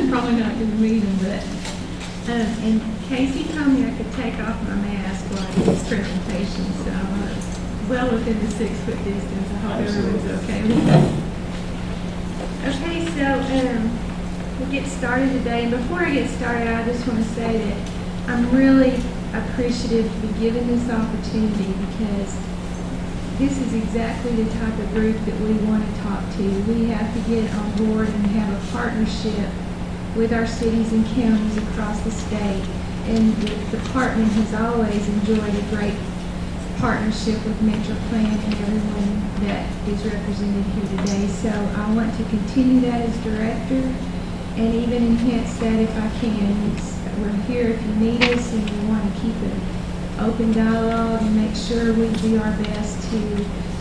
probably not going to meet them, but, and Casey told me I could take off my mask while I do this presentation, so I'm well within the 6 foot distance. I hope everyone's okay with that. Okay, so we'll get started today. And before I get started, I just want to say that I'm really appreciative to be given this opportunity, because this is exactly the type of group that we want to talk to. We have to get on board and have a partnership with our cities and counties across the state. And the department has always enjoyed a great partnership with Metroplan and everyone that is represented here today. So I want to continue that as director and even enhance that if I can. We're here if you need us, and we want to keep an open dialogue and make sure we do our best to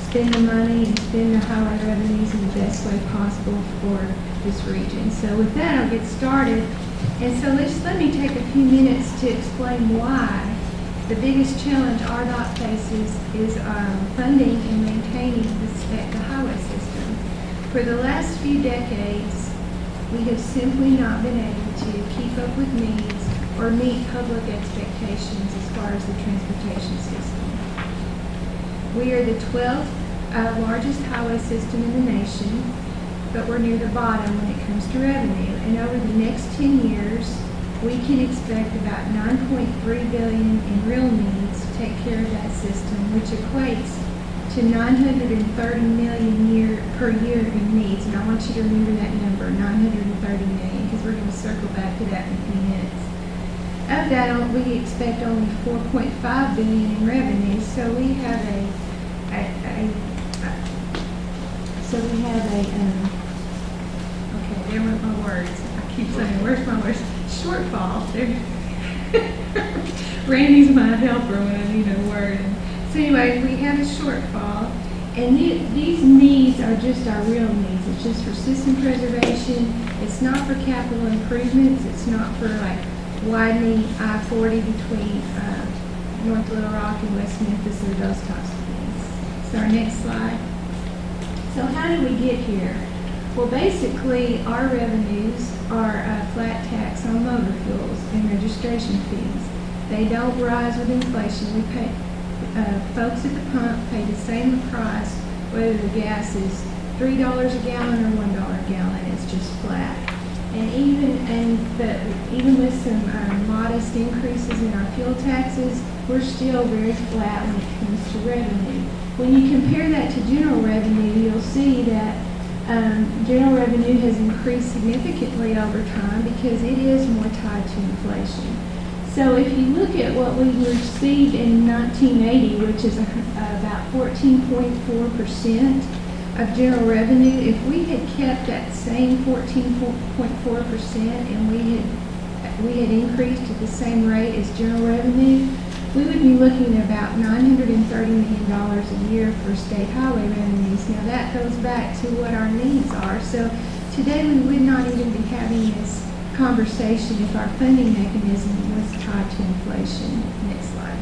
spend the money and spend the highway revenues in the best way possible for this region. So with that, I'll get started. And so let me take a few minutes to explain why the biggest challenge ArDOT faces is funding and maintaining the highway system. For the last few decades, we have simply not been able to keep up with needs or meet public expectations as far as the transportation system. We are the 12th largest highway system in the nation, but we're near the bottom when it comes to revenue. And over the next 10 years, we can expect about $9.3 billion in real needs to take care of that system, which equates to $930 million per year in needs. And I want you to remember that number, $930 million, because we're going to circle back to that in a few minutes. Of that, we expect only $4.5 billion in revenue. So we have okay, there went my words. I keep saying, where's my words? Shortfall. Randy's my helper when I need a word. So anyway, we have a shortfall, and these needs are just our real needs. It's just for system preservation. It's not for capital improvements. It's not for like widening I-40 between North Little Rock and West Memphis or those types of things. So our next slide. So how did we get here? Well, basically, our revenues are a flat tax on motor fuels and registration fees. They don't rise with inflation. We pay, folks at the pump pay the same price whether the gas is $3 a gallon or $1 a gallon. It's just flat. And even with some modest increases in our fuel taxes, we're still very flat when it comes to revenue. When you compare that to general revenue, you'll see that general revenue has increased significantly over time because it is more tied to inflation. So if you look at what we received in 1980, which is about 14.4% of general revenue, if we had kept that same 14.4% and we had increased at the same rate as general revenue, we would be looking at about $930 million a year for state highway revenues. Now that goes back to what our needs are. So today we would not even be having this conversation if our funding mechanism was tied to inflation. Next slide.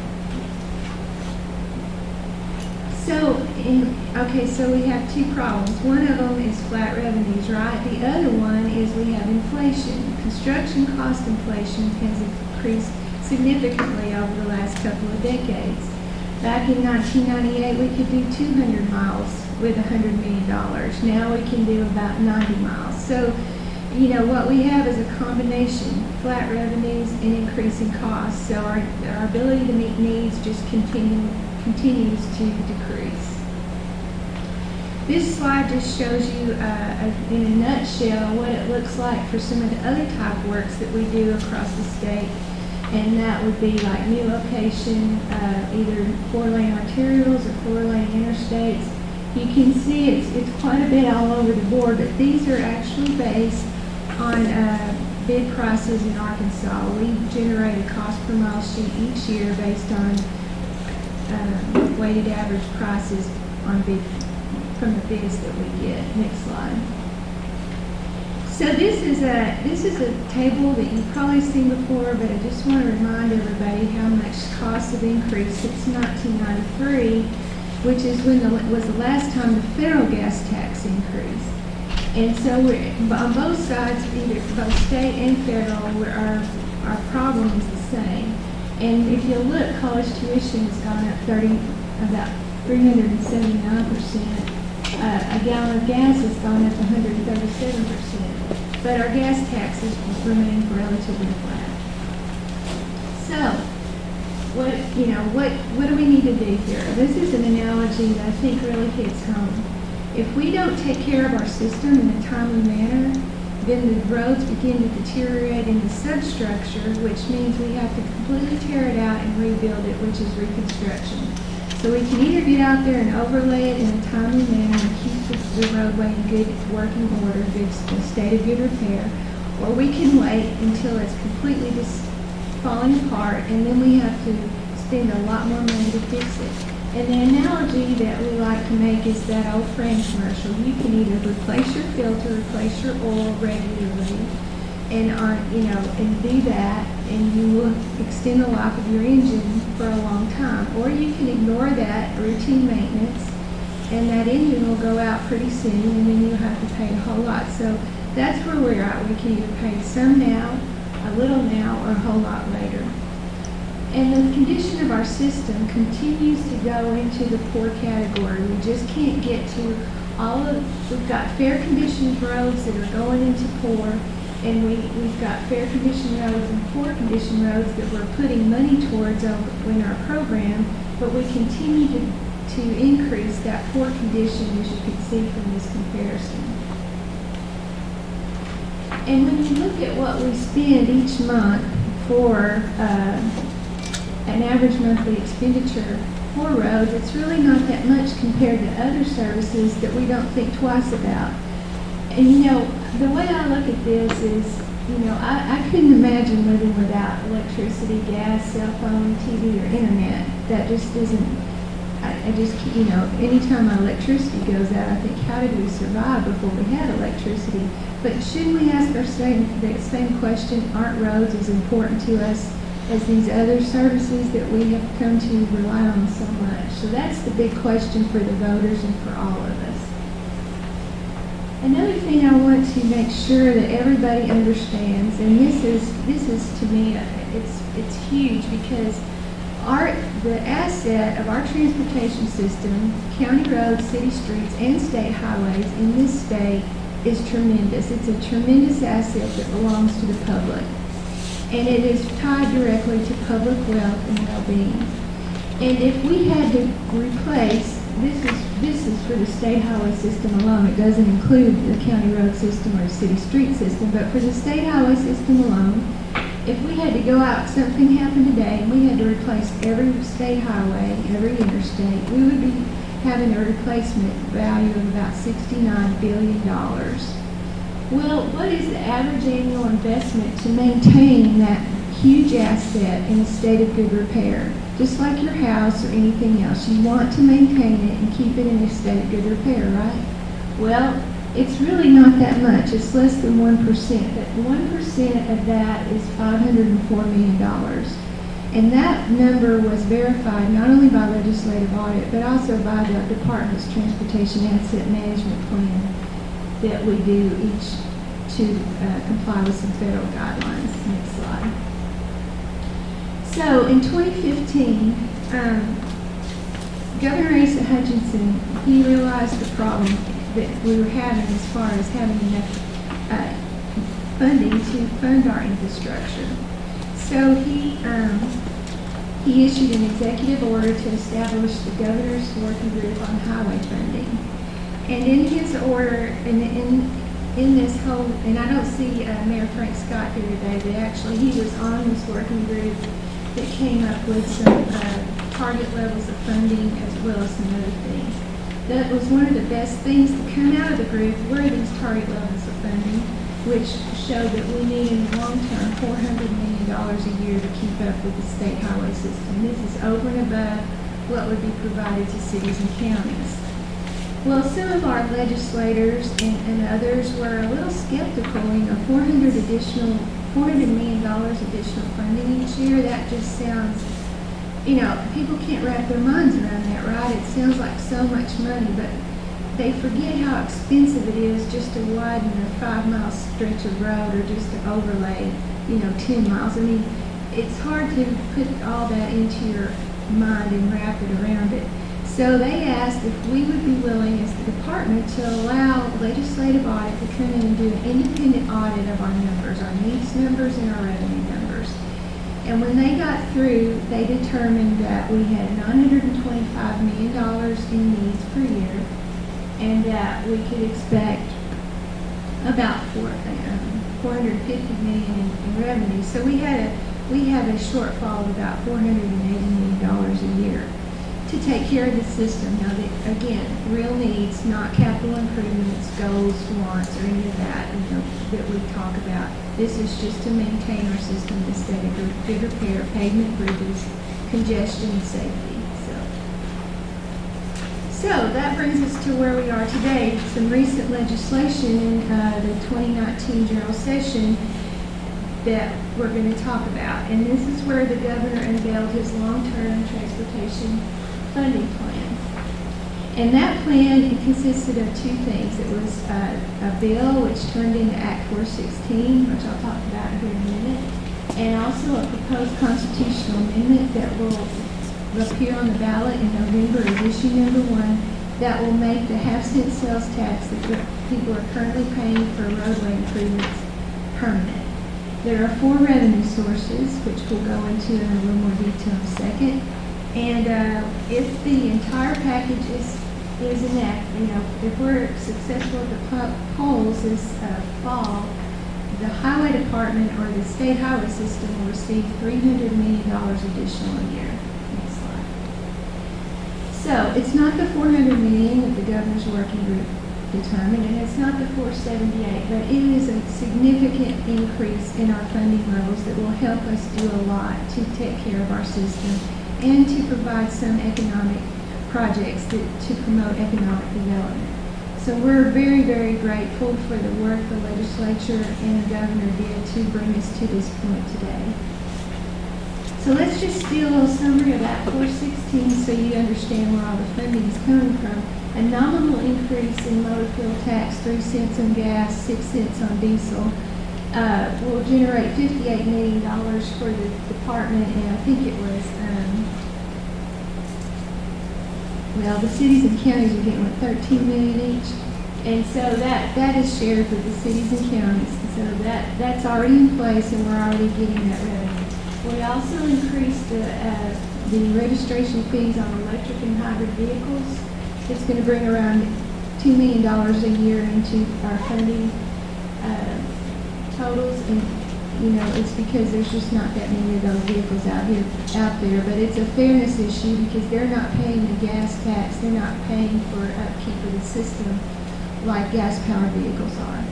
So we have two problems. One of them is flat revenues, right? The other one is we have inflation. Construction cost inflation has increased significantly over the last couple of decades. Back in 1998, we could do 200 miles with $100 million. Now we can do about 90 miles. So, you know, what we have is a combination, flat revenues and increasing costs. So our ability to meet needs just continues to decrease. This slide just shows you, in a nutshell, what it looks like for some of the other type works that we do across the state. And that would be like new location, either 4-lane arterials or 4-lane interstates. You can see it's quite a bit all over the board, but these are actually based on bid prices in Arkansas. We generate a cost per mile sheet each year based on weighted average prices on from the bids that we get. Next slide. So this is a table that you've probably seen before, but I just want to remind everybody how much costs have increased since 1993, which is when was the last time the federal gas tax increased. And so we're, on both sides, either both state and federal, our problem is the same. And if you look, college tuition has gone up about 379%. A gallon of gas has gone up 137%. But our gas taxes remain relatively flat. So, what do we need to do here? This is an analogy that I think really hits home. If we don't take care of our system in a timely manner, then the roads begin to deteriorate into substructure, which means we have to completely tear it out and rebuild it, which is reconstruction. So we can either get out there and overlay it in a timely manner and keep the roadway in good working order, good state of good repair, or we can wait until it's completely just falling apart, and then we have to spend a lot more money to fix it. And the analogy that we like to make is that old frame commercial. You can either replace your filter, replace your oil regularly, and do that, and you will extend the life of your engine for a long time. Or you can ignore that routine maintenance, and that engine will go out pretty soon, and then you'll have to pay a whole lot. So that's where we're at. We can either pay some now, a little now, or a whole lot later. And the condition of our system continues to go into the poor category. We just can't get to we've got fair conditioned roads that are going into poor, and we've got fair conditioned roads and poor conditioned roads that we're putting money towards in our program, but we continue to increase that poor condition, as you can see from this comparison. And when you look at what we spend each month for an average monthly expenditure for roads, it's really not that much compared to other services that we don't think twice about. And the way I look at this is, I couldn't imagine living without electricity, gas, cell phone, TV, or internet. That just isn't, anytime our electricity goes out, I think, how did we survive before we had electricity? But shouldn't we ask ourselves the same question, aren't roads as important to us as these other services that we have come to rely on so much? So that's the big question for the voters and for all of us. Another thing I want to make sure that everybody understands, and this is to me, it's huge, because the asset of our transportation system, county roads, city streets, and state highways in this state is tremendous. It's a tremendous asset that belongs to the public. And it is tied directly to public wealth and well-being. And if we had to replace, this is for the state highway system alone, it doesn't include the county road system or city street system, but for the state highway system alone, if we had to go out, something happened today, and we had to replace every state highway, every interstate, we would be having a replacement value of about $69 billion. Well, what is the average annual investment to maintain that huge asset in a state of good repair? Just like your house or anything else, you want to maintain it and keep it in a state of good repair, right? Well, it's really not that much. It's less than 1%, but 1% of that is $504 million. And that number was verified not only by legislative audit, but also by the Department's Transportation Asset Management Plan that we do each to comply with some federal guidelines. Next slide. So in 2015, Governor Asa Hutchinson, he realized the problem that we were having as far as having enough funding to fund our infrastructure. So he issued an executive order to establish the governor's working group on highway funding. And in his order, in this whole, and I don't see Mayor Frank Scott here today, but actually he was on this working group that came up with some target levels of funding as well as some other things. That was one of the best things to come out of the group were these target levels of funding, which showed that we need in the long term $400 million a year to keep up with the state highway system. This is over and above what would be provided to cities and counties. Well, some of our legislators and others were a little skeptical. $400 million additional funding each year, that just sounds, people can't wrap their minds around that, right? It sounds like so much money, but they forget how expensive it is just to widen a 5-mile stretch of road or just to overlay, 10 miles. I mean, it's hard to put all that into your mind and wrap it around it. So they asked if we would be willing as the department to allow legislative audit to come in and do an independent audit of our numbers, our needs numbers and our revenue numbers. And when they got through, they determined that we had $925 million in needs per year, and that we could expect about $450 million in revenue. So we have a shortfall of about $480 million a year to take care of the system. Now, again, real needs, not capital improvements, goals, wants, or any of that, that we talk about. This is just to maintain our system to stay good repair, pavement, bridges, congestion, and safety. So that brings us to where we are today. Some recent legislation in the 2019 general session that we're going to talk about. And this is where the governor unveiled his long-term transportation funding plan. And that plan, it consisted of two things. It was a bill which turned into Act 416, which I'll talk about here in a minute, and also a proposed constitutional amendment that will appear on the ballot in November as issue number 1 that will make the half-cent sales tax that people are currently paying for roadway improvements permanent. There are 4 revenue sources, which we'll go into in a little more detail in a second. And if the entire package is enacted, if we're successful at the polls this fall, the highway department or the state highway system will receive $300 million additional a year. Next slide. So it's not the $400 million that the governor's working group determined, and it's not the $478, but it is a significant increase in our funding levels that will help us do a lot to take care of our system and to provide some economic projects to promote economic development. So we're very, very grateful for the work the legislature and the governor did to bring us to this point today. So let's just do a little summary of Act 416 so you understand where all the funding is coming from. A nominal increase in motor fuel tax, 3 cents on gas, 6 cents on diesel, will generate $58 million for the department, and I think it was, the cities and counties are getting $13 million each, and so that is shared with the cities and counties. So that's already in place, and we're already getting that revenue. We also increased the registration fees on electric and hybrid vehicles. It's going to bring around $2 million a year into our funding totals, and it's because there's just not that many of those vehicles out there. But it's a fairness issue because they're not paying the gas tax, they're not paying for upkeep of the system like gas-powered vehicles are.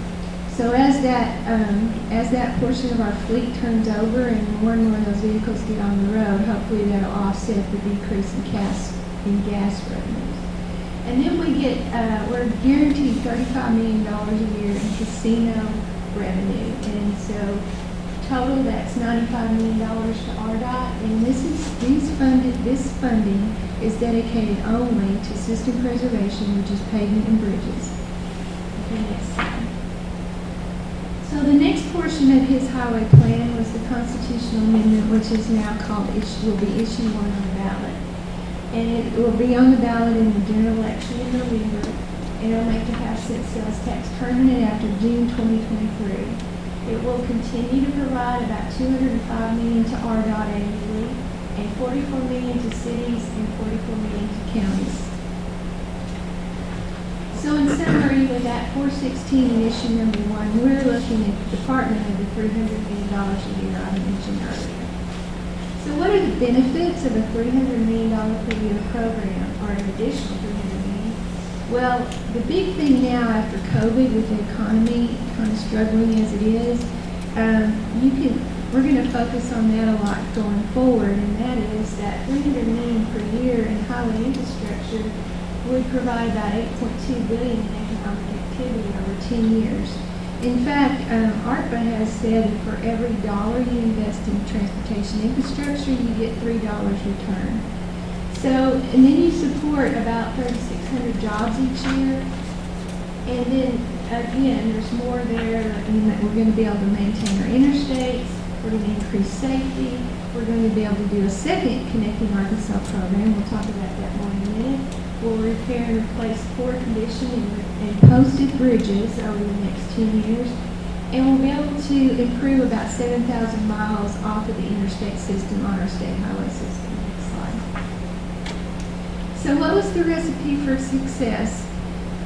So as that portion of our fleet turns over and more of those vehicles get on the road, hopefully that'll offset the decrease in gas revenues. And then we're guaranteed $35 million a year in casino revenue, and so total that's $95 million to ArDOT, and this funding is dedicated only to system preservation, which is pavement and bridges. Okay, next slide. So the next portion of his highway plan was the constitutional amendment, which is now will be issue 1 on the ballot. And it will be on the ballot in the general election in November, and it'll make the half-cent sales tax permanent after June 2023. It will continue to provide about $205 million to ArDOT annually, and $44 million to cities and $44 million to counties. So in summary, with that 416 in issue number 1, we're looking at the department of the $300 million a year I mentioned earlier. So what are the benefits of a $300 million per year program, or an additional $300 million? Well, the big thing now after COVID, with the economy kind of struggling as it is, we're going to focus on that a lot going forward, and that is that $300 million per year in highway infrastructure would provide about $8.2 billion in economic activity over 10 years. In fact, ARPA has said that for every dollar you invest in transportation infrastructure, you get $3 return. So, and then you support about 3,600 jobs each year. And then, again, there's more there in that we're going to be able to maintain our interstates, we're going to increase safety, we're going to be able to do a second Connecting Arkansas program. We'll talk about that more in a minute. We'll repair and replace poor condition and posted bridges over the next 10 years. And we'll be able to improve about 7,000 miles off of the interstate system on our state highway system. Next slide. So what was the recipe for success?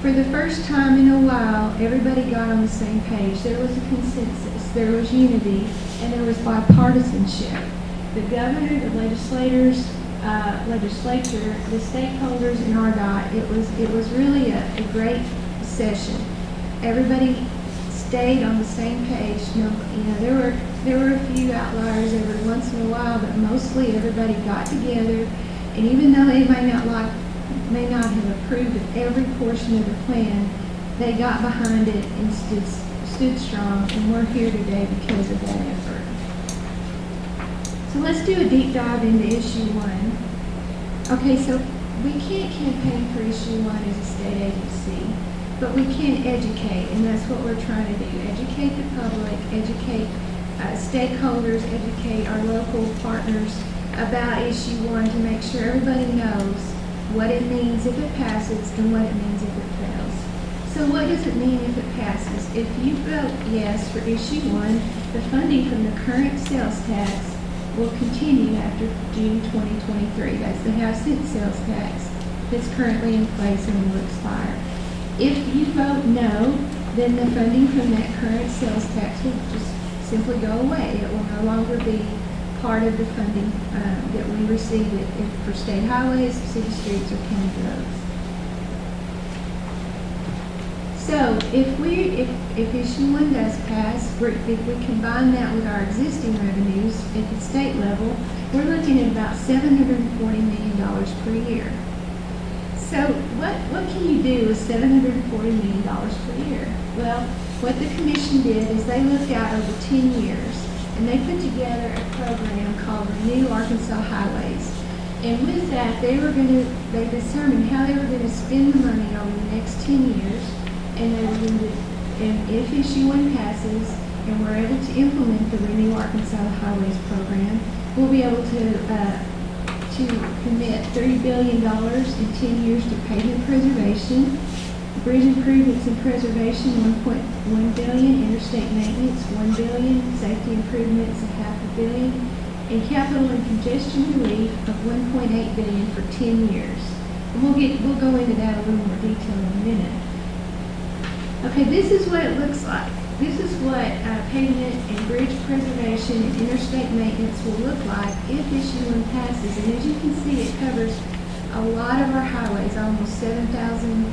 For the first time in a while, everybody got on the same page. There was a consensus, there was unity, and there was bipartisanship. The governor, the legislature, the stakeholders, and ArDOT, it was really a great session. Everybody stayed on the same page. There were a few outliers every once in a while, but mostly everybody got together. And even though they may not have approved of every portion of the plan, they got behind it and stood strong. And we're here today because of that effort. So let's do a deep dive into issue 1. Okay, so we can't campaign for issue 1 as a state agency, but we can educate, and that's what we're trying to do. Educate the public, educate stakeholders, educate our local partners about issue 1 to make sure everybody knows what it means if it passes and what it means if it fails. So what does it mean if it passes? If you vote yes for issue 1, the funding from the current sales tax will continue after June 2023. That's the half-cent sales tax that's currently in place and will expire. If you vote no, then the funding from that current sales tax will just simply go away. It will no longer be part of the funding that we receive for state highways, city streets, or county roads. So if issue 1 does pass, if we combine that with our existing revenues at the state level, we're looking at about $740 million per year. So what can you do with $740 million per year? Well, what the commission did is they looked out over 10 years and they put together a program called Renew Arkansas Highways. And with that, they determined how they were going to spend the money over the next 10 years. And they were going to, and if issue 1 passes and we're able to implement the Renew Arkansas Highways program, we'll be able to commit $30 billion in 10 years to pavement preservation, bridge improvements and preservation, $1.1 billion, interstate maintenance, $1 billion, safety improvements, $500 million, and capital and congestion relief of $1.8 billion for 10 years. And we'll go into that a little more detail in a minute. Okay, this is what it looks like. This is what pavement and bridge preservation and interstate maintenance will look like if issue 1 passes. And as you can see, it covers a lot of our highways, almost 7,000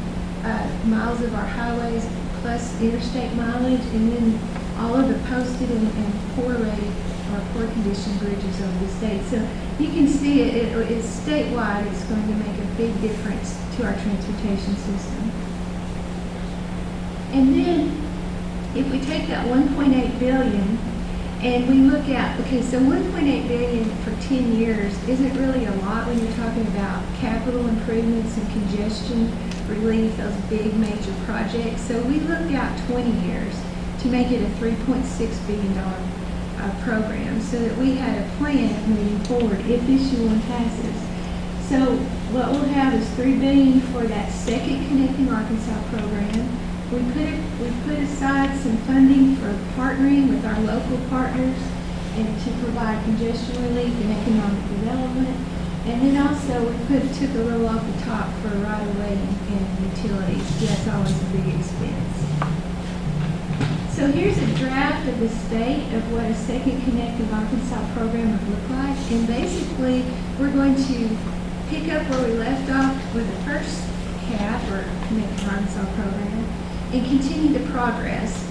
miles of our highways, plus interstate mileage, and then all of the posted and poor rated or poor condition bridges over the state. So you can see it's statewide. It's going to make a big difference to our transportation system. And then if we take that $1.8 billion and we look at, okay, so $1.8 billion for 10 years isn't really a lot when you're talking about capital improvements and congestion relief, those big major projects. So we looked out 20 years to make it a $3.6 billion program so that we had a plan of moving forward if issue 1 passes. So what we'll have is $3 billion for that second Connecting Arkansas program. We put aside some funding for partnering with our local partners and to provide congestion relief and economic development. And then also we took a little off the top for right-of-way and utilities. That's always a big expense. So here's a draft of the state of what a second Connecting Arkansas program would look like. And basically, we're going to pick up where we left off with the first CAP, or Connecting Arkansas program, and continue the progress.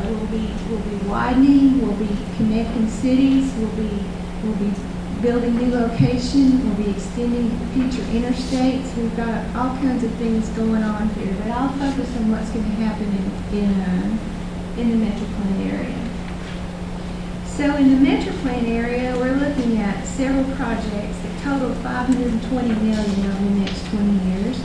We'll be widening, we'll be connecting cities, we'll be building new locations, we'll be extending future interstates. We've got all kinds of things going on here, but I'll focus on what's going to happen in the Metroplan area. So in the Metroplan area, we're looking at several projects that total $520 million over the next 20 years.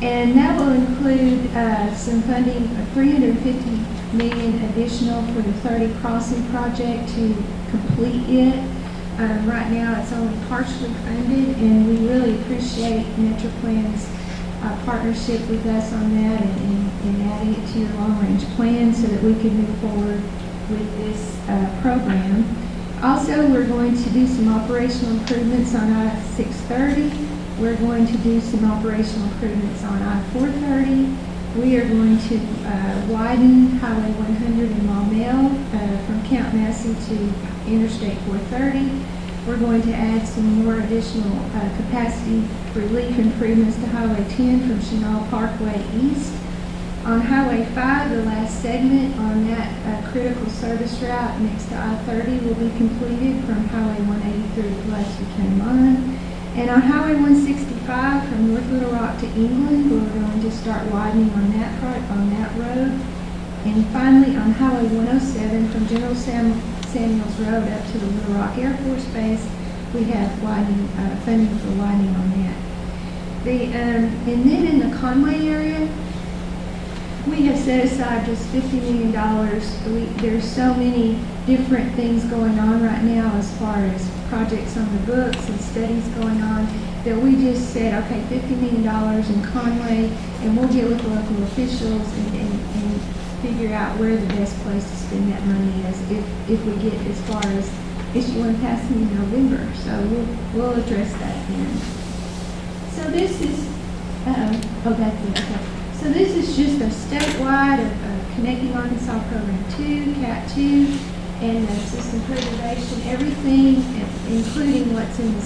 And that will include some funding of $350 million additional for the 30 Crossing project to complete it. Right now, it's only partially funded, and we really appreciate Metroplan's partnership with us on that and adding it to your long-range plan so that we can move forward with this program. Also, we're going to do some operational improvements on I-630. We're going to do some operational improvements on I-430. We are going to widen Highway 100 in Maumelle from Camp Massey to Interstate 430. We're going to add some more additional capacity relief improvements to Highway 10 from Chenal Parkway East. On Highway 5, the last segment on that critical service route next to I-30 will be completed from Highway 183 to Pulaski County Line. And on Highway 165 from North Little Rock to England, we're going to start widening on that road. And finally, on Highway 107 from General Samuels Road up to the Little Rock Air Force Base, we have funding for widening on that. And then in the Conway area, we have set aside just $50 million. There's so many different things going on right now as far as projects on the books and studies going on that we just said, okay, $50 million in Conway, and we'll get with local officials and figure out where the best place to spend that money is if we get as far as issue one passing in November. So we'll address that then. So this is, that's it, okay. So this is just a statewide of Connecting Arkansas Program 2, CAT 2, and system preservation, everything, including what's in the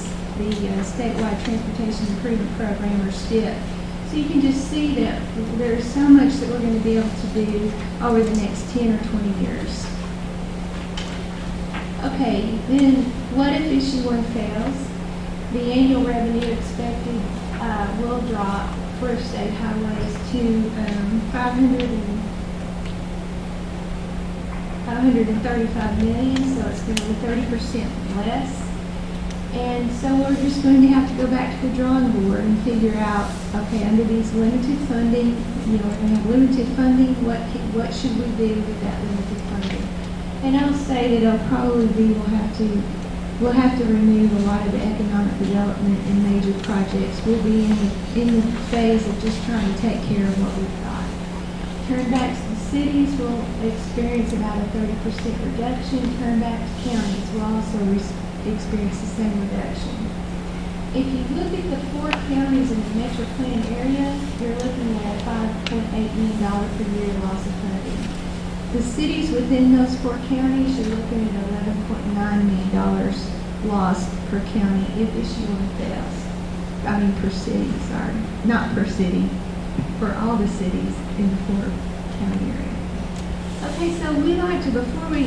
statewide transportation improvement program or STIP. So you can just see that there's so much that we're going to be able to do over the next 10 or 20 years. Okay, then what if issue one fails? The annual revenue expected will drop for state highways to $535 million, so it's going to be 30% less. And so we're just going to have to go back to the drawing board and figure out, okay, under these limited funding, we're going to have limited funding, what should we do with that limited funding? And I'll say that it'll probably be, we'll have to remove a lot of the economic development and major projects. We'll be in the phase of just trying to take care of what we've got. Turnbacks to cities will experience about a 30% reduction. Turnback to counties will also experience the same reduction. If you look at the 4 counties in the Metroplan area, you're looking at a $5.8 million per year loss of funding. The cities within those 4 counties, you're looking at $11.9 million lost per county if issue one fails. I mean per city, sorry. Not per city, for all the cities in the 4 county area. Okay, so we like to, before we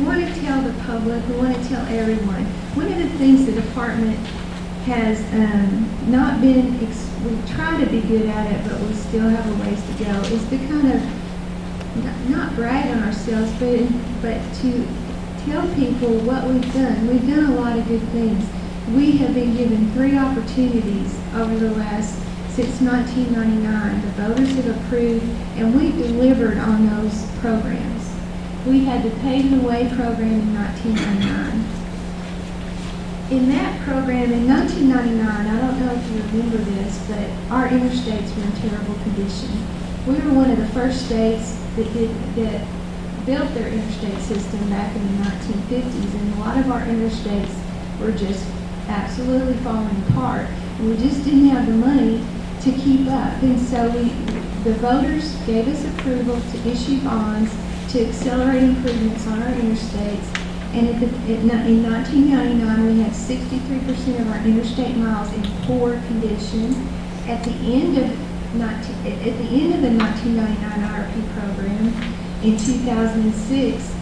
want to tell the public, we want to tell everyone. One of the things the department has not been, we try to be good at it, but we still have a ways to go, is to kind of not brag on ourselves, but to tell people what we've done. We've done a lot of good things. We have been given 3 opportunities over the last, since 1999. The voters have approved, and we delivered on those programs. We had the Pave the Way program in 1999. In that program, in 1999, I don't know if you remember this, but our interstates were in terrible condition. We were one of the first states that built their interstate system back in the 1950s, and a lot of our interstates were just absolutely falling apart. And we just didn't have the money to keep up. And so the voters gave us approval to issue bonds to accelerate improvements on our interstates. And in 1999, we had 63% of our interstate miles in poor condition. At the end of the 1999 IRP program, in 2006,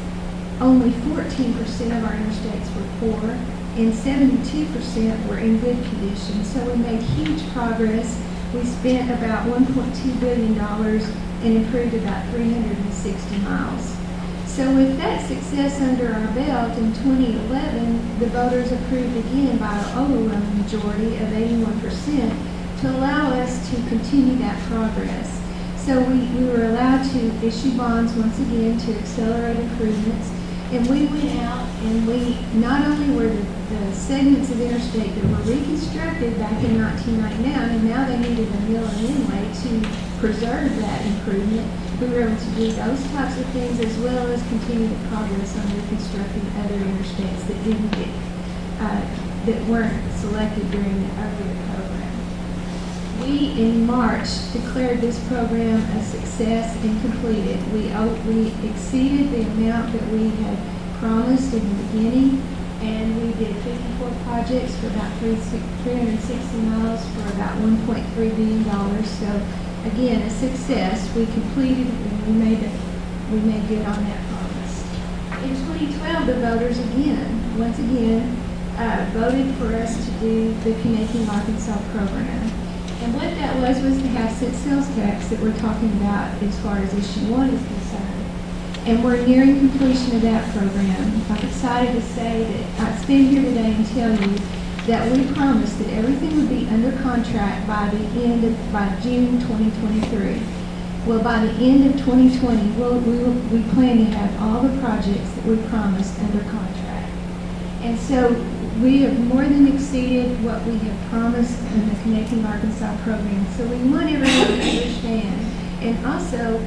only 14% of our interstates were poor, and 72% were in good condition. So we made huge progress. We spent about $1.2 billion and improved about 360 miles. So with that success under our belt in 2011, the voters approved again by an overwhelming majority of 81% to allow us to continue that progress. So we were allowed to issue bonds once again to accelerate improvements. And we went out and we not only were the segments of interstate that were reconstructed back in 1999, and now they needed a mill and inlay to preserve that improvement. We were able to do those types of things as well as continue the progress on reconstructing other interstates that didn't get, that weren't selected during the earlier program. We, in March, declared this program a success and completed. We exceeded the amount that we had promised in the beginning, and we did 54 projects for about 360 miles for about $1.3 billion. So, again, a success. We completed and we made good on that promise. In 2012, the voters once again, voted for us to do the Connecting Arkansas program. And what that was to have cent sales tax that we're talking about as far as issue 1 is concerned. And we're nearing completion of that program. I'm excited to say that I stand here today and tell you that we promised that everything would be under contract by June 2023. Well, by the end of 2020, we plan to have all the projects that we promised under contract. And so we have more than exceeded what we have promised in the Connecting Arkansas program. So we want everyone to understand. And also,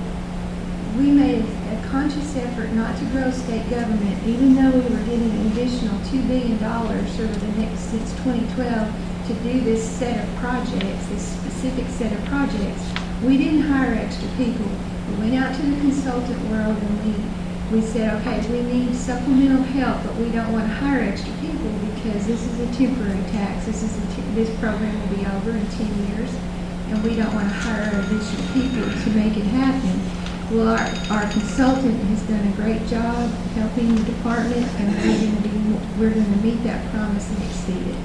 we made a conscious effort not to grow state government, even though we were getting an additional $2 billion over the next, since 2012, to do this set of projects, this specific set of projects. We didn't hire extra people. We went out to the consultant world and we said, okay, we need supplemental help, but we don't want to hire extra people because this is a temporary tax. This program will be over in 10 years, and we don't want to hire additional people to make it happen. Well, our consultant has done a great job helping the department, and we're going to meet that promise and exceed it.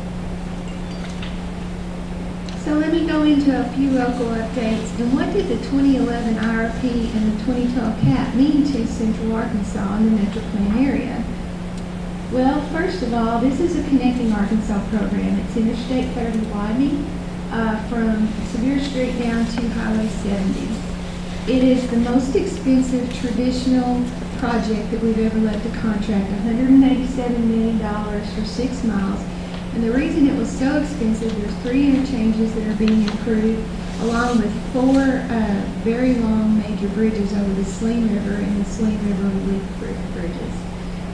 So let me go into a few local updates. And what did the 2011 IRP and the 2012 CAP mean to Central Arkansas and the Metroplan area? Well, first of all, this is a Connecting Arkansas program. It's Interstate 30 widening from Sevier Street down to Highway 70. It is the most expensive traditional project that we've ever let the contract, $187 million for 6 miles. And the reason it was so expensive, there's 3 interchanges that are being improved, along with 4 very long major bridges over the Sling River and the Sling River Relief bridges.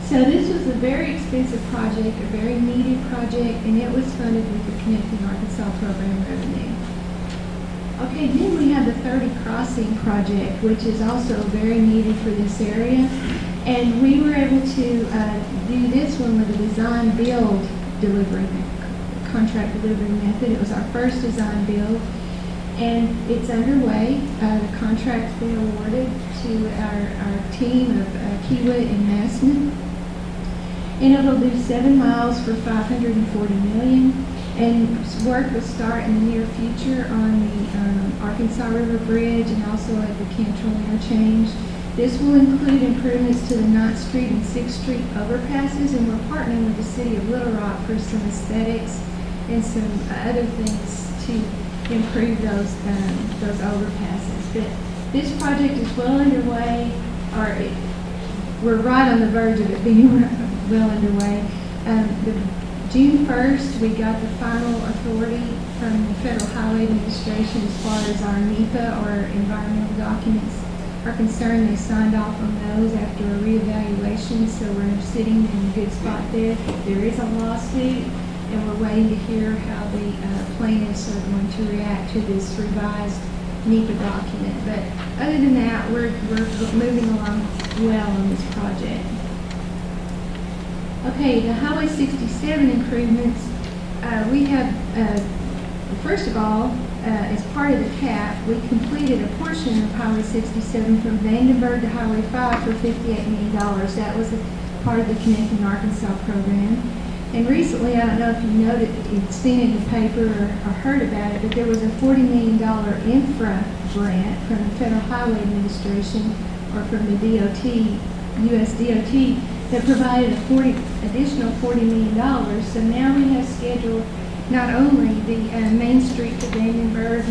So this was a very expensive project, a very needed project, and it was funded with the Connecting Arkansas program revenue. Okay, then we have the 30 Crossing project, which is also very needed for this area. And we were able to do this one with a design-build delivery, contract delivery method. It was our first design build, and it's underway. The contract's been awarded to our team of Kiewit and Massman, and it'll do 7 miles for $540 million. And work will start in the near future on the Arkansas River Bridge and also at the Cantrell Interchange. This will include improvements to the 9th Street and 6th Street overpasses, and we're partnering with the City of Little Rock for some aesthetics and some other things to improve those overpasses. But this project is well underway, we're right on the verge of it being well underway. June 1st, we got the final authority from the Federal Highway Administration as far as our NEPA or environmental documents are concerned. They signed off on those after a reevaluation, so we're sitting in a good spot there. There is a lawsuit, and we're waiting to hear how the plaintiffs are going to react to this revised NEPA document. But other than that, we're moving along well on this project. Okay, the Highway 67 improvements, we have, first of all, as part of the CAP, we completed a portion of Highway 67 from Vandenberg to Highway 5 for $58 million. That was a part of the Connecting Arkansas program. And recently, I don't know if you noted, you've seen it in the paper or heard about it, but there was a $40 million infra grant from the Federal Highway Administration or from the DOT US DOT that provided additional $40 million. So now we have scheduled not only the Main Street to Damienberg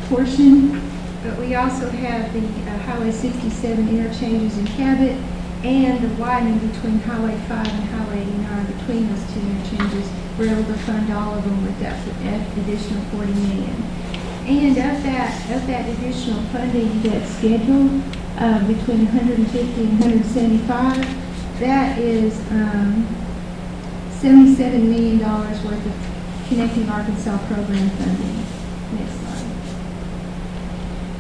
portion, but we also have the Highway 67 interchanges in Cabot and the widening between Highway 5 and Highway 89 between those two interchanges. We're able to fund all of them with that additional $40 million. And of that additional funding that's scheduled between 150 and 175, that is $77 million worth of Connecting Arkansas program funding. Next slide.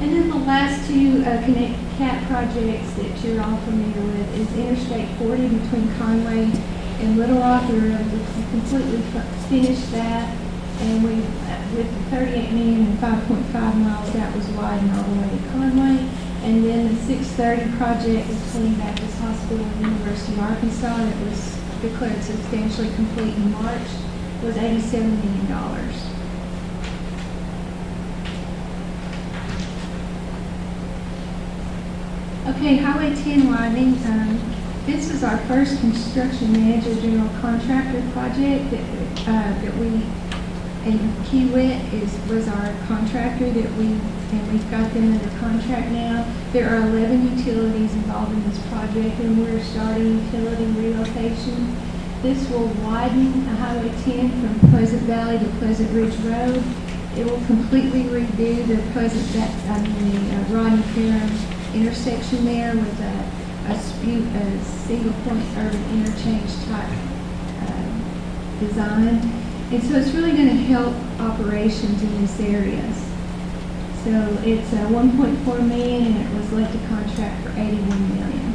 And then the last two CAT projects that you're all familiar with is Interstate 40 between Conway and Little Rock. We were able to completely finish that, and we, with the 38 million and 5.5 miles, that was widened all the way to Conway. And then the 630 project between Baptist Hospital and University of Arkansas that was declared substantially complete in March was $87 million. Okay, Highway 10 widening. This was our first construction manager general contractor project that we, and Kiewit was our contractor and we've got them under contract now. There are 11 utilities involved in this project, and we're starting utility relocation. This will widen Highway 10 from Pleasant Valley to Pleasant Ridge Road. It will completely redo the Rodney Ferrum intersection there with a single point urban interchange type design. And so it's really going to help operations in this area. So it's $1.4 million, and it was let to contract for $81 million.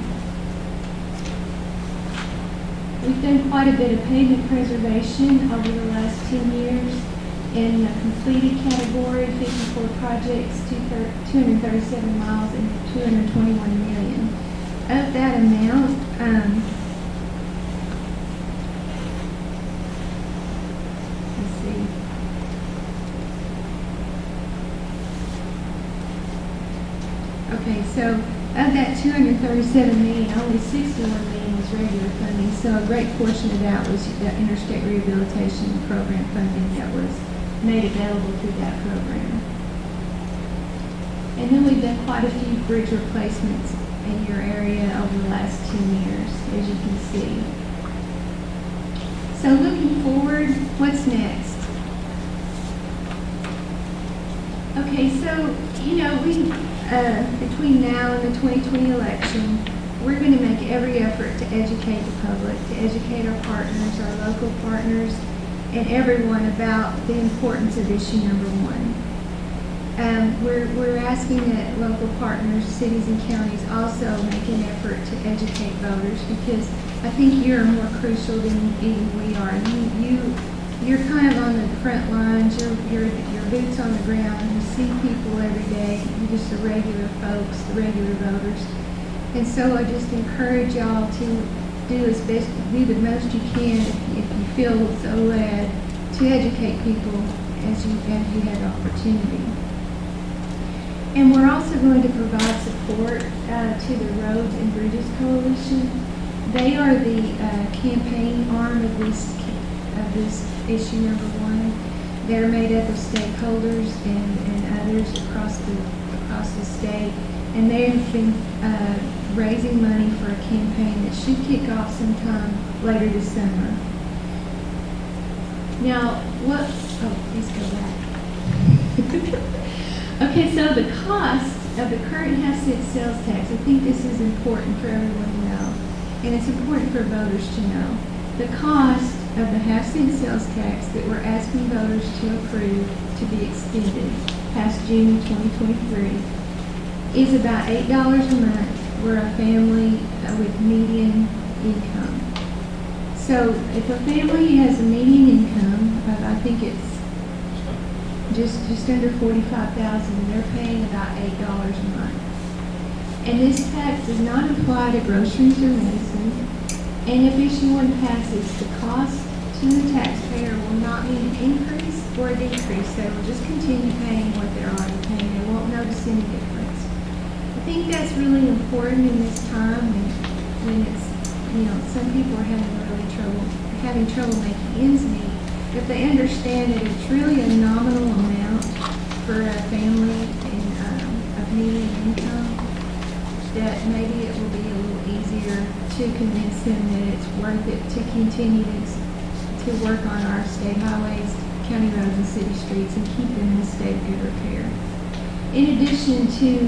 We've done quite a bit of pavement preservation over the last 10 years. In the completed category, 54 projects, 237 miles, and $221 million. Of that amount, let's see. Okay, so of that $237 million, only $61 million was regular funding. So a great portion of that was the interstate rehabilitation program funding that was made available through that program. And then we've done quite a few bridge replacements in your area over the last 10 years, as you can see. So looking forward, what's next? Okay, so, we, between now and the 2020 election, we're going to make every effort to educate the public, to educate our partners, our local partners, and everyone about the importance of issue number one. We're asking that local partners, cities and counties also make an effort to educate voters, because I think you're more crucial than even we are. You're kind of on the front lines. You're boots on the ground. You see people every day. You're just the regular folks, the regular voters. And so I just encourage y'all to do the most you can if you feel so led to educate people as you have opportunity. And we're also going to provide support to the Roads and Bridges Coalition. They are the campaign arm of this issue number one. They're made up of stakeholders and others across the state, and they have been raising money for a campaign that should kick off sometime later this summer. Now, please go back. Okay, so the cost of the current half-cent sales tax, I think this is important for everyone to know, and it's important for voters to know. The cost of the half-cent sales tax that we're asking voters to approve to be extended past June 2023 is about $8 a month for a family with median income. So if a family has a median income of, I think it's just under $45,000, they're paying about $8 a month. And this tax does not apply to groceries or medicine. And if issue one passes, the cost to the taxpayer will not be an increase or a decrease. They will just continue paying what they're already paying. They won't notice any difference. The think that's really important in this time when it's, some people are having trouble making ends meet. If they understand that it's really a nominal amount for a family of median income, that maybe it will be a little easier to convince them that it's worth it to continue to work on our state highways, county roads, and city streets and keep them in a state of good repair. In addition to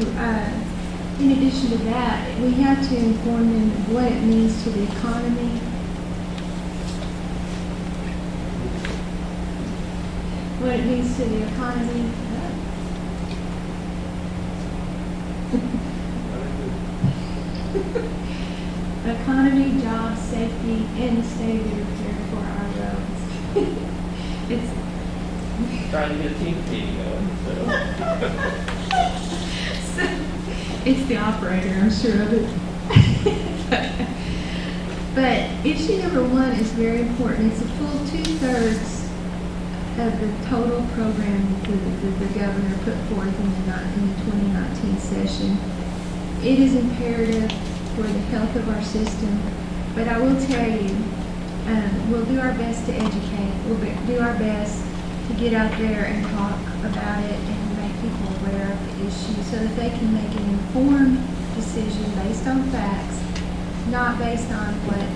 that, we have to inform them of what it means to the economy. What it means to the economy. Economy, jobs, safety, and the state of good repair for our roads. It's trying to get a team meeting going. So, it's the operator, I'm sure of it. But issue number one is very important. It's a full 2/3 of the total program that the governor put forth in the 2019 session. It is imperative for the health of our system, but I will tell you, we'll do our best to educate. We'll do our best to get out there and talk about it and make people aware of the issue so that they can make an informed decision based on facts, not based on what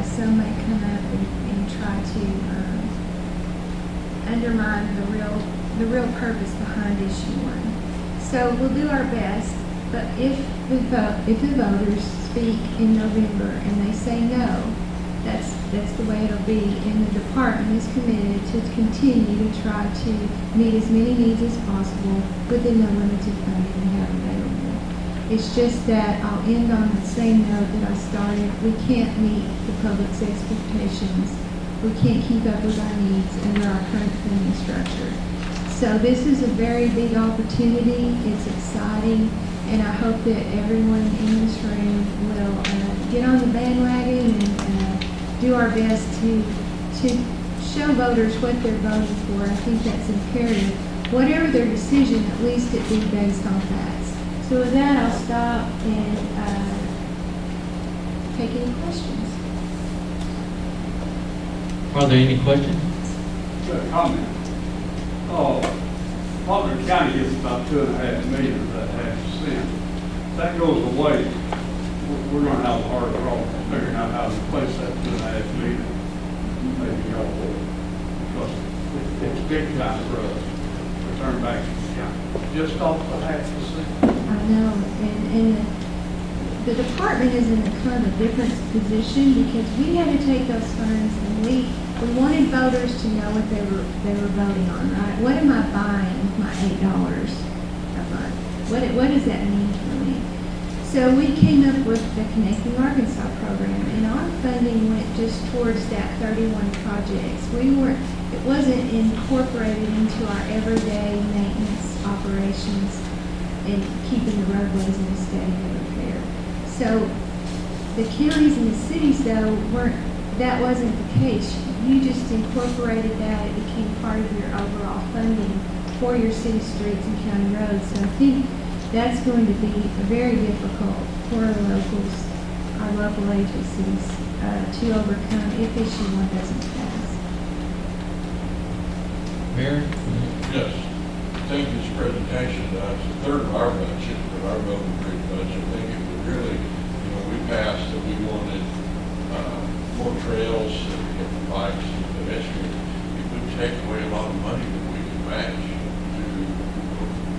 some may come up and try to undermine the real purpose behind issue one. So we'll do our best, but if the voters speak in November and they say no, that's the way it'll be. And the department is committed to continue to try to meet as many needs as possible within the limited funding we have available. It's just that I'll end on the same note that I started. We can't meet the public's expectations. We can't keep up with our needs under our current funding structure. So this is a very big opportunity. It's exciting, and I hope that everyone in this room will get on the bandwagon and do our best to show voters what they're voting for. I think that's imperative. Whatever their decision, at least it be based on facts. So with that, I'll stop and take any questions. Are there any questions? Comment. Butler County gets about $2.5 million of that 0.5%. That goes away. We're going to have a hard problem figuring out how to replace that $2.5 million. Maybe y'all will, because it's big time for us to return back to the county. Just off the 0.5%. I know, and the department is in a kind of different position because we had to take those funds and we wanted voters to know what they were voting on, right? What am I buying with my $8 a month? What does that mean for me? So we came up with the Connecting Arkansas program, and our funding went just towards that 31 projects. It wasn't incorporated into our everyday maintenance operations and keeping the roadways in a state of repair. So the counties and the cities, though, that wasn't the case. You just incorporated that. It became part of your overall funding for your city streets and county roads. So I think that's going to be very difficult for our local agencies to overcome if issue one doesn't pass. Mayor? Yes. I think this presentation, it's a third of our budget, but our road and bridge budget. I think it would really, we passed that we wanted more trails and bikes and pedestrians. It would take away a lot of money that we could match to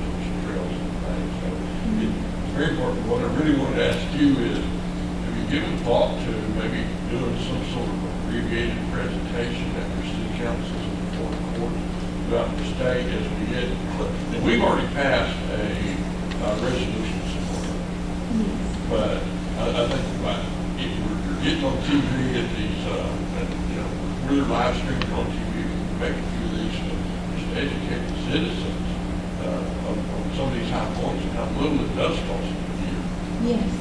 those trails and things. So it's very important. What I really wanted to ask you is, have you given thought to maybe doing some sort of abbreviated presentation at your city councils and before the court throughout the state as we get? And we've already passed a resolution support, but I think if we're getting on TV at these, we're live streaming on TV, make a few of these just to educate the citizens on some of these high points and how little it does cost a year. Yes.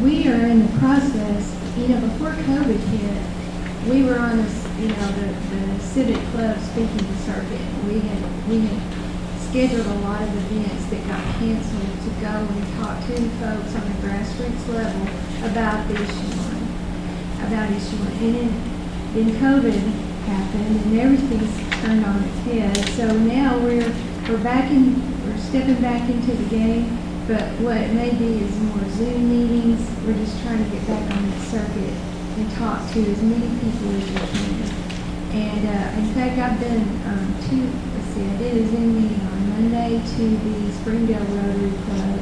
We are in the process, before COVID hit, we were on the civic club speaking circuit. We had scheduled a lot of events that got canceled to go and talk to folks on the grassroots level about the issue one. And then COVID happened and everything's turned on its head. So now we're stepping back into the game, but what it may be is more Zoom meetings. We're just trying to get back on that circuit and talk to as many people as we can. And in fact, I've been I did a Zoom meeting on Monday to the Springdale Rotary Club,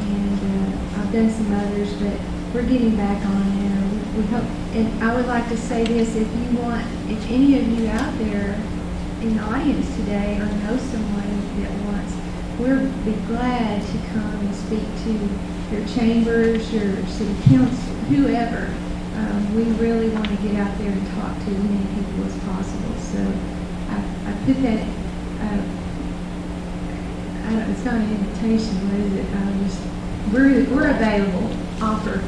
and I've done some others, but we're getting back on there. We hope, and I would like to say this, if any of you out there in the audience today or know someone that wants, we'll be glad to come and speak to your chambers, your city council, whoever. We really want to get out there and talk to as many people as possible. So I put that, it's not an invitation, what is it? We're available, offer.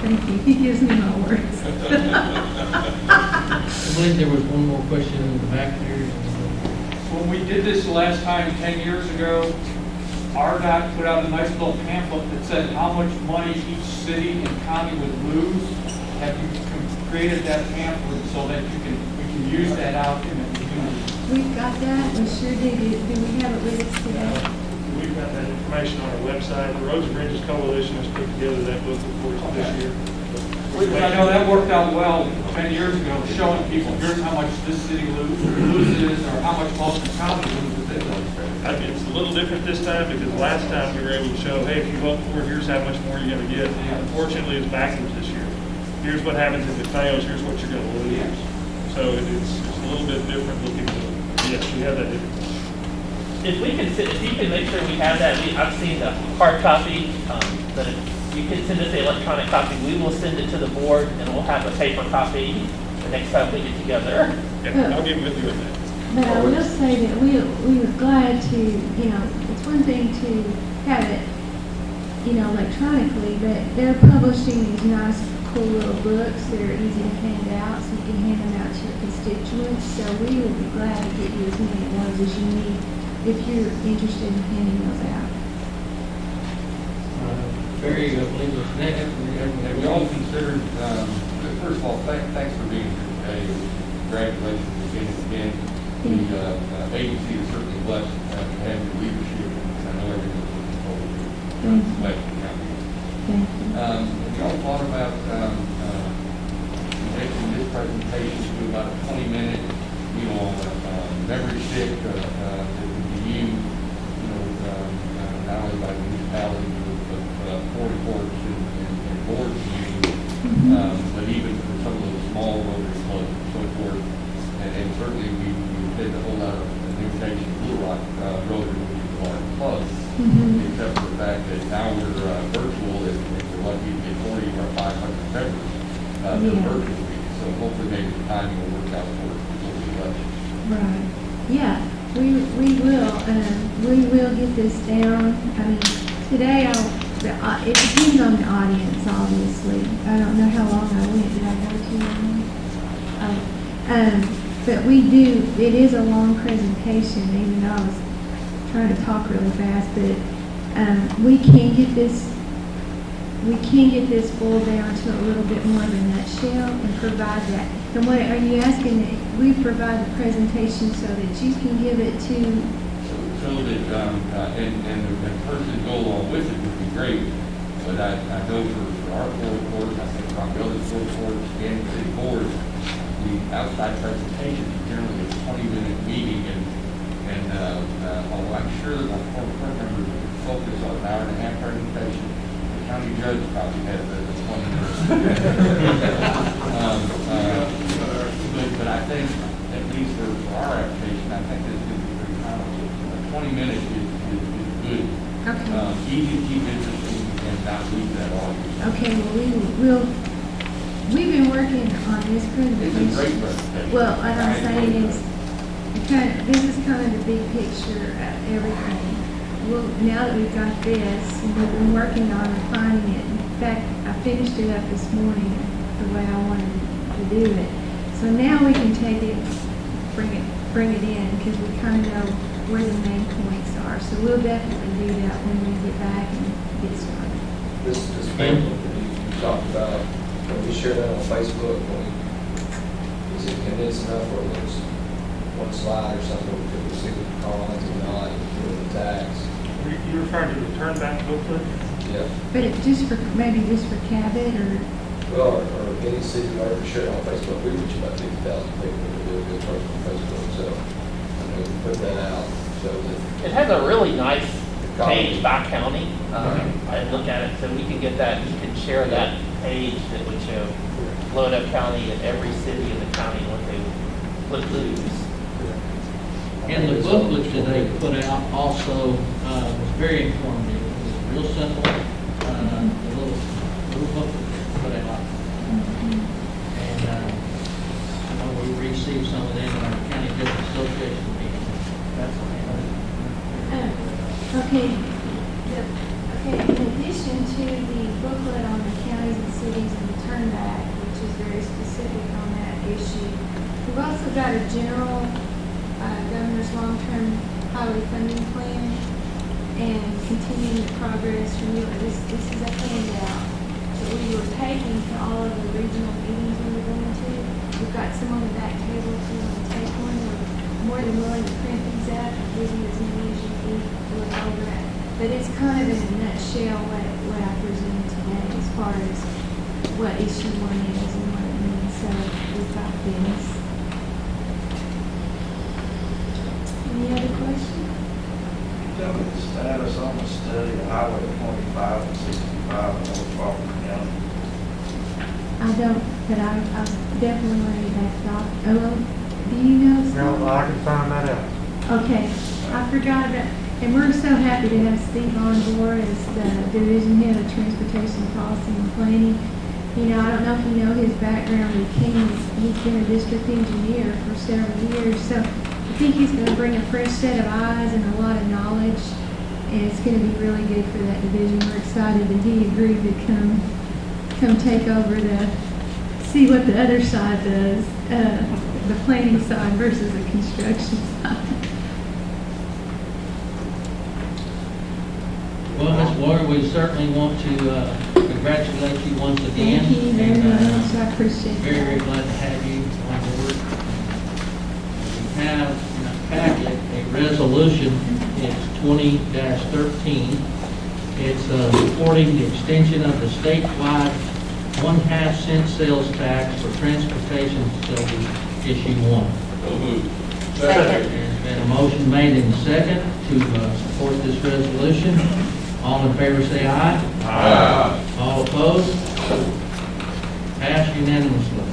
Thank you. He gives me my words. I believe there was one more question in the back there. When we did this last time, 10 years ago, ArDOT put out a nice little pamphlet that said how much money each city and county would lose. Have you created that pamphlet so that we can use that out in the community? We've got that. We sure did. Do we have it with us today? We've got that information on our website. The Roads and Bridges Coalition has put together that book report this year. I know that worked out well 10 years ago, showing people, here's how much this city loses, or how much Boston County loses. It's a little different this time because last time we were able to show, hey, if you vote for it, here's how much more you're going to get. Unfortunately, it's backwards this year. Here's what happens if it fails. Here's what you're going to lose. So it's a little bit different looking. Yes, we have that difference. If you can make sure we have that, I've seen the hard copy, but if you can send us the electronic copy, we will send it to the board and we'll have a paper copy the next time we get together. Yeah, I'll get with you on that. But I will say that we were glad to, it's one thing to have it, electronically, but they're publishing these nice, cool little books that are easy to hand out, so you can hand them out to your constituents. So we will be glad to get you as many of those as you need if you're interested in handing those out. Barry, I believe was next. Have you all considered, first of all, thanks for being here today. Congratulations again. The agency is certainly blessed to have your leadership, and I know everyone's looking forward to it. Thank you. Have you all thought about making this presentation to about a 20-minute, memory stick that would be used, not only by the municipalities, but board courts and board meetings, but even for some of those small Rotary clubs and so forth. And certainly we did a whole lot of invitation to Blue Rock Rotary, which is our club, except for the fact that now we're virtual, and we're lucky to get 40 or 500 members to virtual meetings. So hopefully maybe the timing will work out for the election. Right. Yeah, we will. We will get this down. I mean, today it depends on the audience, obviously. I don't know how long I went. Did I go too long? But it is a long presentation, even though I was trying to talk really fast, but we can get this boiled down to a little bit more of a nutshell and provide that. And what are you asking that we provide the presentation so that you can give it to? So that, and the person to go along with it would be great, but I know for our board, I think for our other boards and city boards, the outside presentation is generally a 20-minute meeting, and although I'm sure that my former board members would focus on an hour-and-a-half presentation, the county judge probably has a 20 minutes. But I think, at least for our application, I think this is going to be pretty powerful. 20 minutes is good. Okay. Easy to keep interesting and not lose that audience. Okay, well, we've been working on this presentation. It's a great presentation. Well, what I'm saying is, this is kind of the big picture of everything. Well, now that we've got this, and we've been working on refining it. In fact, I finished it up this morning the way I wanted to do it. So now we can take it, bring it in, because we kind of know where the main points are. So we'll definitely do that when we get back and get started. This pamphlet that you talked about, when we share that on Facebook, is it condensed enough where there's one slide or something, we could see the cons and not, with the tags? You're referring to the turn back booklet? Yeah. But maybe just for Cabot or, Well, or any city, or share it on Facebook, we reach about 50,000 people to do a good post on Facebook, so, we can put that out, so that. It has a really nice page by county. I look at it, so we can get that, you can share that page that would show Lonoke County and every city in the county what they would lose. And the booklet that they put out also was very informative. It was real simple, the little booklet they put out. And I know we received some of them in our county business association meeting. That's okay, in addition to the booklet on the counties and cities and the turn back, which is very specific on that issue, we've also got a general governor's long-term highway funding plan and continuing the progress from you. This is a handout that we were taking to all of the regional meetings we were going to. We've got some on the back table if you want to take one. We're more than willing to print these out and give you as many as you need to look over it. But it's kind of in a nutshell what I presented today as far as what issue one is and what it means. So we've got this. Any other questions? Tell me the status on the study of Highway 25 and 65 in North Baltimore County. I don't, but I definitely want to get back to Doc. Oh, do you know? No, I can find that out. Okay, I forgot about, and we're so happy to have Steve on board as the division head of transportation policy and planning. You know, I don't know if you know his background with Kings. He's been a district engineer for several years, so I think he's going to bring a fresh set of eyes and a lot of knowledge, and it's going to be really good for that division. We're excited that he agreed to come take over see what the other side does, the planning side versus the construction side. Well, Ms. Lorie, we certainly want to congratulate you once again. Thank you very And, much. I appreciate very, very that. glad to have you on board. We have in our packet a resolution. It's 20-13. It's supporting the extension of the statewide 1/2 cent sales tax for transportation facilities, issue 1. So moved. Second. There's been a motion made in the second to support this resolution. All in favor say aye. Aye. All opposed? Passed unanimously.